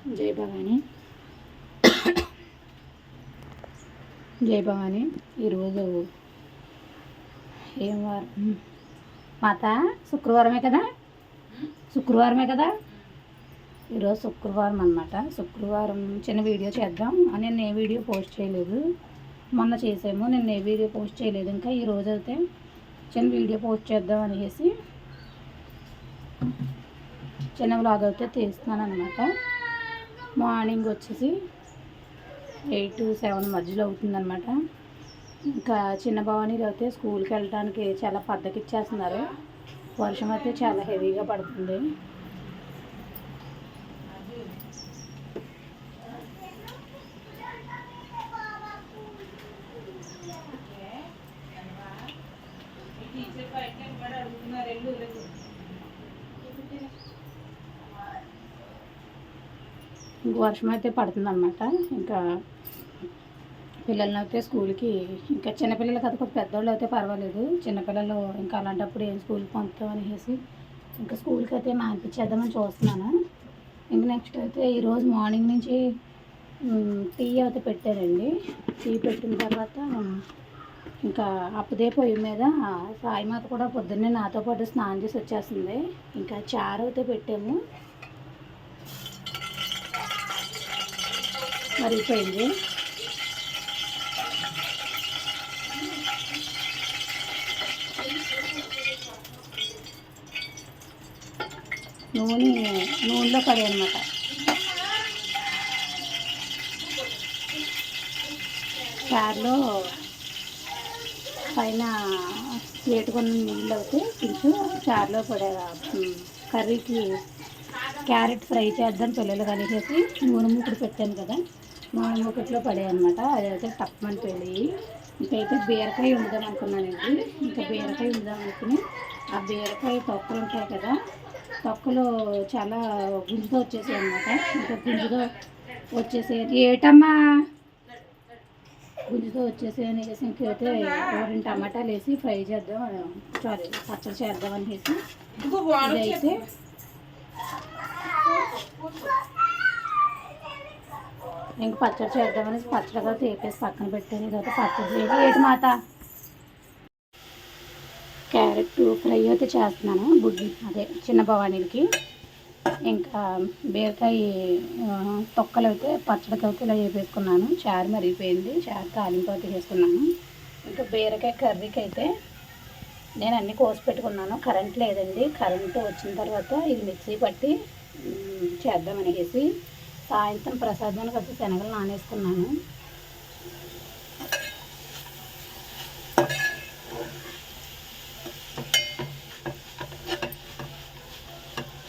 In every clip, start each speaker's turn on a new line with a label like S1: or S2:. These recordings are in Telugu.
S1: జై భవాని జై భవాని. ఈరోజు ఏం వారం మాత? శుక్రవారమే కదా, శుక్రవారమే కదా. ఈరోజు శుక్రవారం అన్నమాట. శుక్రవారం చిన్న వీడియో చేద్దాం. నేను ఏ వీడియో పోస్ట్ చేయలేదు, మొన్న చేసాము. నేను ఏ వీడియో పోస్ట్ చేయలేదు. ఇంకా ఈరోజు అయితే చిన్న వీడియో పోస్ట్ చేద్దాం అనేసి చిన్న వ్లాగ్ అయితే తీస్తున్నాను అనమాట. మార్నింగ్ వచ్చేసి 8 to 7 మధ్యలో అవుతుందన్నమాట. ఇంకా చిన్న భవానీ అయితే స్కూల్కి వెళ్ళడానికి చాలా పద్దకిచ్చేస్తున్నారు. వర్షం అయితే చాలా హెవీగా పడుతుంది. వర్షం అయితే పడుతుందన్నమాట. ఇంకా పిల్లల్ని అయితే స్కూల్కి, ఇంకా చిన్నపిల్లలు కదా, కొద్ది పెద్దవాళ్ళు అయితే పర్వాలేదు. చిన్నపిల్లలు ఇంకా అలాంటప్పుడు ఏం స్కూల్కి పంపుతాం అనేసి ఇంకా స్కూల్కి అయితే మానిపించేద్దామని చూస్తున్నాను. ఇంకా నెక్స్ట్ అయితే ఈరోజు మార్నింగ్ నుంచి టీ అయితే పెట్టారండి. టీ పెట్టిన తర్వాత ఇంకా అప్పుడే పొయ్యి మీద సాయిమాత కూడా పొద్దున్నే నాతో పాటు స్నానం చేసి వచ్చేస్తుంది. ఇంకా చారు అయితే పెట్టాము, మరిగిపోయింది. నూనెలో పడే అనమాట. చారులో పైన వేటుకున్న నీళ్ళు అయితే కొంచెం చారులో పడే కర్రీకి క్యారెట్ ఫ్రై చేద్దాం పిల్లలు కలిగేసి నూనె మూకుడు పెట్టాను కదా, నూనె మూకుట్లో పడే అనమాట. అదైతే తప్పమని పెళ్ళి. ఇంకైతే బీరకాయ వండుదాం అనుకున్నానండి. ఇంకా బీరకాయ వండుదాం అనుకుని ఆ బీరకాయ తొక్కలు ఉంటాయి కదా, తొక్కలు చాలా గుంజుతో వచ్చేసాయి అనమాట. ఇంకా గుంజుతో వచ్చేసేది ఏటమ్మా, గుంజుతో వచ్చేసాయి అనేసి ఇంకైతే 2 టమాటాలు వేసి ఫ్రై చేద్దాం, సారీ పచ్చడి చేద్దాం అనేసి ఇదైతే ఇంక పచ్చడి చేద్దామనేసి పచ్చడిగా తీపేసి పక్కన పెట్టాను. ఇదైతే పచ్చడి ఏంటి మాత, క్యారెట్ ఫ్రై అయితే చేస్తున్నాను బుడ్డి, అదే చిన్న భవానీలకి. ఇంకా బీరకాయ తొక్కలు అయితే పచ్చడికి అయితే ఇలా వేపేసుకున్నాను. చారు మరిగిపోయింది, చారు తాలింపు అయితే చేసుకున్నాను. ఇంకా బీరకాయ కర్రీకి అయితే నేను అన్నీ కోసి పెట్టుకున్నాను. కరెంట్ లేదండి, కరెంటు వచ్చిన తర్వాత ఇది మిక్సీ పట్టి చేద్దామనేసి సాయంత్రం ప్రసాదానికి అయితే శనగలు నానేసుకున్నాను.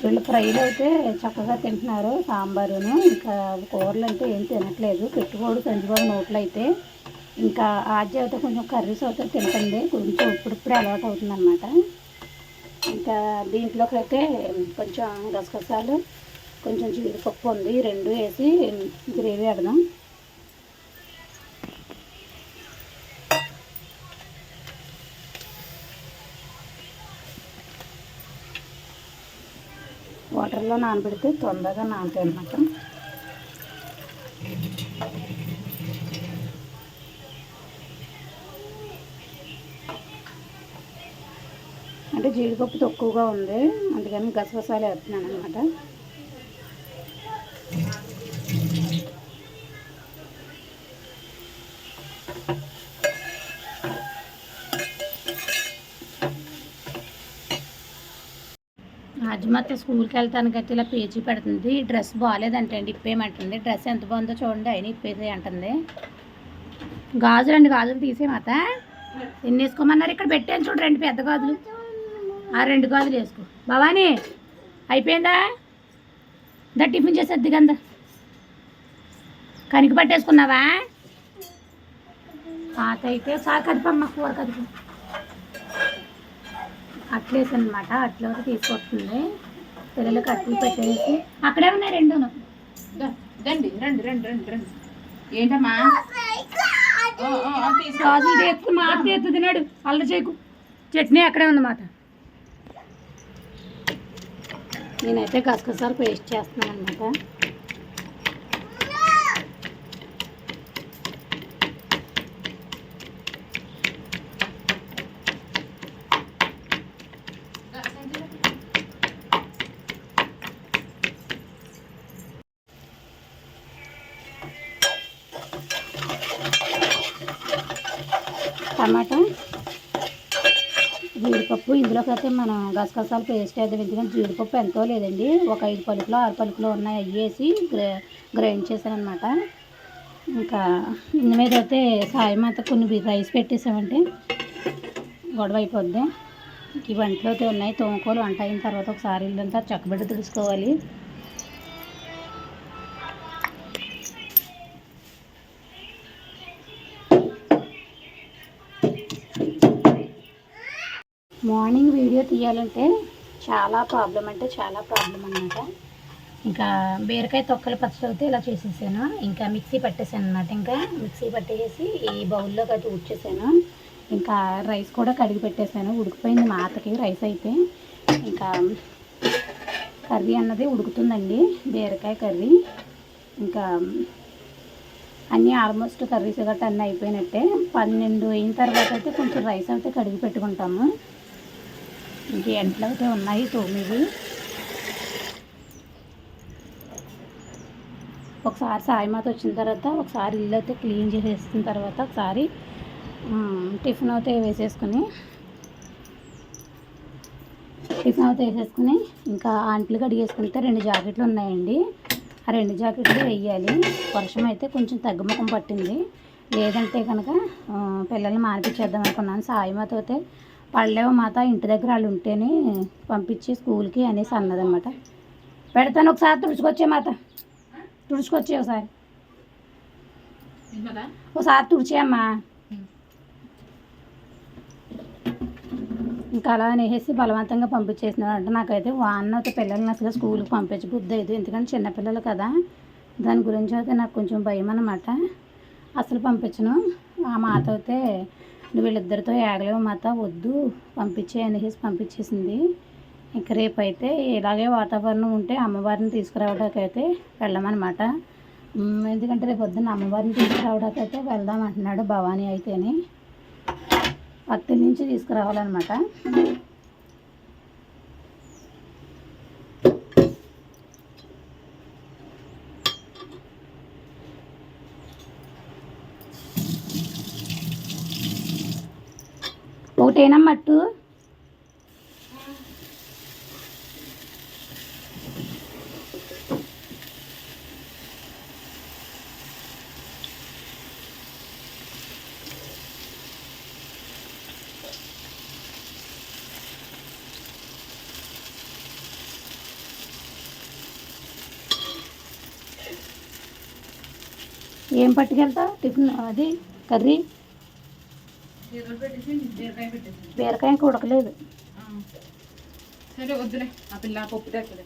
S1: వీళ్ళు ఫ్రైలు అయితే చక్కగా తింటున్నారు, సాంబారును. ఇంకా కూరలు అంటే ఏం తినట్లేదు. పెట్టుకోడు సంచిబాబు నోట్లో అయితే. ఇంకా ఆద్య అయితే కొంచెం కర్రీస్ అయితే తింటుంది, కొంచెం ఇప్పుడిప్పుడే అలవాటు అవుతుంది అనమాట. ఇంకా దీంట్లోకి అయితే కొంచెం గసగసాలు, కొంచెం జీడిపప్పు ఉంది, 2 వేసి గ్రేవీ పెడదాం. వాటర్లో నానబెడితే తొందరగా నానుతాయి అన్నమాట. అంటే జీడిపప్పు తక్కువగా ఉంది, అందుకని గసగసాలు వేస్తున్నాను అనమాట. అజ్మత్ స్కూల్కి వెళ్తానికైతే ఇలా పేజీ పెడుతుంది. డ్రెస్ బాగాలేదంటండి, ఇప్పేయమంటుంది. డ్రెస్ ఎంత బాగుందో చూడండి, అయినా ఇప్పేసే అంటుంది. గాజులు అండి, గాజులు తీసేమాత. ఎన్ని వేసుకోమన్నారు? ఇక్కడ పెట్టాను చూడు 2 పెద్ద గాజులు, ఆ 2 గాజులు వేసుకో. భవానీ అయిపోయిందా? దా టిఫిన్ చేసేద్ది కదా. కనికి పట్టేసుకున్నావా? పాత అయితే సార్ కదిపమ్మ, కూర కదిపి అట్లేసి అనమాట. అట్లయితే తీసుకొస్తుంది. పిల్లలకి అట్లు పెట్టేసి అక్కడే ఉన్నాయి 2. రండి రండి రండి రండి రండి. ఏంటమ్మా గాజులు ఎక్కువ మాట ఎత్తు తిన్నాడు, అల్ల చేయకు. చట్నీ అక్కడే ఉందన్నమాట. నేనైతే గసగసాలు పేస్ట్ చేస్తున్నాను అనమాట. టమాటా, జీడిపప్పు. ఇందులోకి అయితే మనం గసగసాలు పేస్ట్ వేద్దాం, ఎందుకంటే జీడిపప్పు ఎంతో లేదండి, ఒక 5 పలుకులు 6 పలుకులు ఉన్నాయి, అవి వేసి గ్రైండ్ చేశాను అనమాట. ఇంకా ఇందు మీద అయితే సాయమాత కొన్ని రైస్ పెట్టేసామంటే గొడవ అయిపోద్ది. ఈ వంటలో అయితే ఉన్నాయి, తోముకోలు వంట అయిన తర్వాత ఒకసారి ఇల్లంతా చక్కబెట్టి తుడుచుకోవాలి. మార్నింగ్ వీడియో తీయాలంటే చాలా ప్రాబ్లం అన్నమాట. ఇంకా బీరకాయ తొక్కలు పచ్చడి అయితే ఇలా చేసేసాను, ఇంకా మిక్సీ పట్టేసాను అనమాట. ఇంకా మిక్సీ పట్టేసి ఈ బౌల్లోకి అయితే ఉడిచేసాను. ఇంకా రైస్ కూడా కడిగి పెట్టేశాను, ఉడికిపోయింది మాతకి రైస్ అయితే. ఇంకా కర్రీ అన్నది ఉడుకుతుందండి, బీరకాయ కర్రీ. ఇంకా అన్నీ ఆల్మోస్ట్ కర్రీస్ గట్రా అన్నీ అయిపోయినట్టే. 12 అయిన తర్వాత అయితే కొంచెం రైస్ అయితే కడిగి పెట్టుకుంటాము. ఇంక ఎంట్లో అయితే ఉన్నాయి 9. ఒకసారి సాయిమాత వచ్చిన తర్వాత ఒకసారి ఇల్లు అయితే క్లీన్ చేసేసిన తర్వాత ఒకసారి టిఫిన్ అయితే వేసేసుకుని ఇంకా ఆంట్లు కడిగేసుకుంటే 2 జాకెట్లు ఉన్నాయండి, ఆ 2 జాకెట్లు వేయాలి. వర్షం అయితే కొంచెం తగ్గుముఖం పట్టింది, లేదంటే కనుక పిల్లల్ని మానిపించేద్దాం అనుకున్నాను. సాయిమాత అయితే పడలేవు మాత, ఇంటి దగ్గర వాళ్ళు ఉంటేనే పంపించి స్కూల్కి అనేసి అన్నదన్నమాట. పెడతాను, ఒకసారి తుడుచుకొచ్చే మాత, తుడుచుకొచ్చే ఒకసారి తుడిచేయమ్మా. ఇంకా అలా అనేసి బలవంతంగా పంపించేసినాడు అంటే నాకైతే వాన్నతో పిల్లల్ని అసలు స్కూల్కి పంపించబుద్ధి అయితే, ఎందుకంటే చిన్నపిల్లలు కదా, దాని గురించి అయితే నాకు కొంచెం భయం అన్నమాట, అసలు పంపించను. ఆ మాత అయితే నువ్వు వీళ్ళిద్దరితో ఏగలేవు మాత, వద్దు పంపించే అనేసి పంపించేసింది. ఇంక రేపైతే ఇలాగే వాతావరణం ఉంటే అమ్మవారిని తీసుకురావడానికి అయితే వెళ్ళమన్నమాట. ఎందుకంటే రేపు పొద్దున్న అమ్మవారిని తీసుకురావడానికి అయితే వెళ్దాం అంటున్నాడు భవానీ అయితేని, అత్తి నుంచి తీసుకురావాలన్నమాట. ఒకటేనమ్మట్టు ఏం పట్టుకెళ్తావు టిఫిన్? అది కర్రీ బీరకాయ ఇంకా ఉడకలేదు.
S2: సరే వద్దులే, ఆ పిల్ల పప్పు తెక్కలే.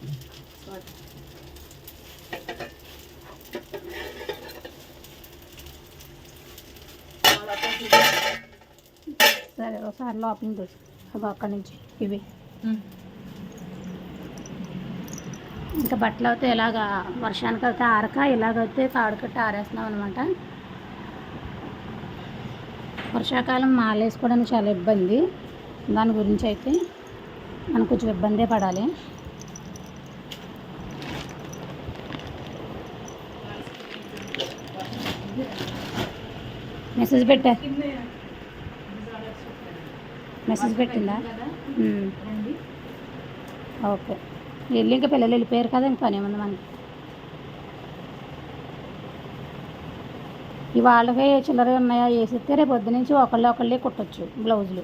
S1: సరే ఒకసారి లోపల చూసి అవి అక్కడి నుంచి ఇవి ఇంకా బట్టలు అయితే ఇలాగా వర్షానికి అయితే ఆరక ఇలాగైతే తాడు కట్టి ఆరేస్తున్నాం అనమాట. వర్షాకాలం మాలేసుకోవడానికి చాలా ఇబ్బంది, దాని గురించి అయితే మనం కొంచెం ఇబ్బందే పడాలి. మెసేజ్ పెట్టిందా? ఓకే, వెళ్ళి ఇంకా పిల్లలు వెళ్ళిపోయారు కదా, ఇంకా పని ఏమన్నా మనకి. ఇవాళకే చిల్లర ఉన్నాయా వేసిస్తే రేపు పొద్దు నుంచి ఒకళ్ళే కుట్టచ్చు బ్లౌజులు.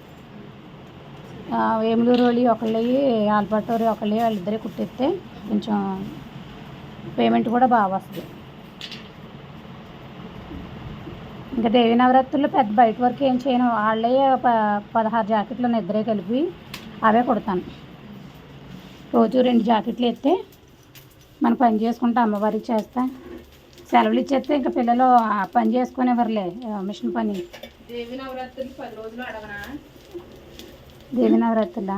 S1: వేములూరు వాళ్ళు ఒకళ్ళవి, ఆల్పట్టూరు ఒకళ్ళవి, వాళ్ళిద్దరే కుట్టిస్తే కొంచెం పేమెంట్ కూడా బాగా వస్తుంది. ఇంకా దేవి నవరాత్రుల్లో పెద్ద బయట వరకు ఏం చేయను, వాళ్ళే 16 జాకెట్లు ఉన్నాయి, ఇద్దరే కలిపి అవే కుడతాను. రోజు 2 జాకెట్లు ఎత్తే మనం పని చేసుకుంటా అమ్మవారికి చేస్తా. సెలవులు ఇచ్చేస్తే ఇంకా పిల్లలు పని చేసుకునేవారులే, మిషన్ పని.
S2: దేవి నవరాత్రులు 10 రోజులు అడగనా?
S1: దేవి నవరాత్రులా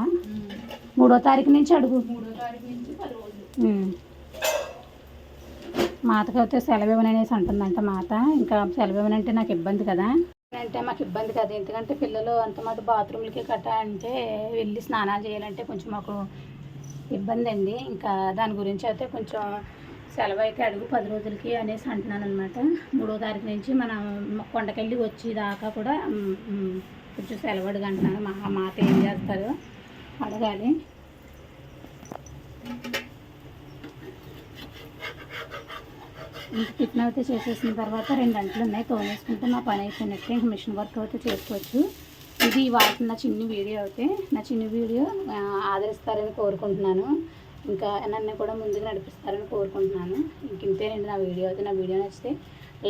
S1: 3వ తారీఖు నుంచి అడుగు.
S2: 3వ తారీఖు నుంచి 10 రోజులు.
S1: మాతకి అయితే సెలవు ఇవ్వననేసి అంటుందంట మాత. ఇంకా సెలవు ఇవ్వనంటే నాకు ఇబ్బంది కదా, అంటే మాకు ఇబ్బంది కదా, ఎందుకంటే పిల్లలు అంత మాట బాత్రూమ్లకి కట్టా అంటే వెళ్ళి స్నానాలు చేయాలంటే కొంచెం మాకు ఇబ్బంది అండి. ఇంకా దాని గురించి అయితే కొంచెం సెలవు అయితే అడుగు 10 రోజులకి అనేసి అంటున్నాను అనమాట. 3వ తారీఖు నుంచి మనం కొండకెళ్ళి వచ్చేదాకా కూడా కొంచెం సెలవు అడుగు అంటున్నాను. మా అత్త ఏం చేస్తారో అడగాలి. ఇంక టిఫిన్ అయితే చేసేసిన తర్వాత 2 గంటలు ఉన్నాయి, తోమేసుకుంటే మా పని అయిపోయినట్టే. ఇంక మిషన్ వర్క్ అయితే చేసుకోవచ్చు. ఇది వాటి నా చిన్న వీడియో అయితే, నా చిన్న వీడియో ఆదరిస్తారని కోరుకుంటున్నాను. ఇంకా నన్ను కూడా ముందుకు నడిపిస్తారని కోరుకుంటున్నాను. ఇంక ఇంతేనండి నా వీడియో అయితే. నా వీడియో నచ్చితే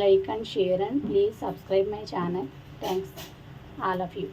S1: like and share and please subscribe my channel. Thanks all of you.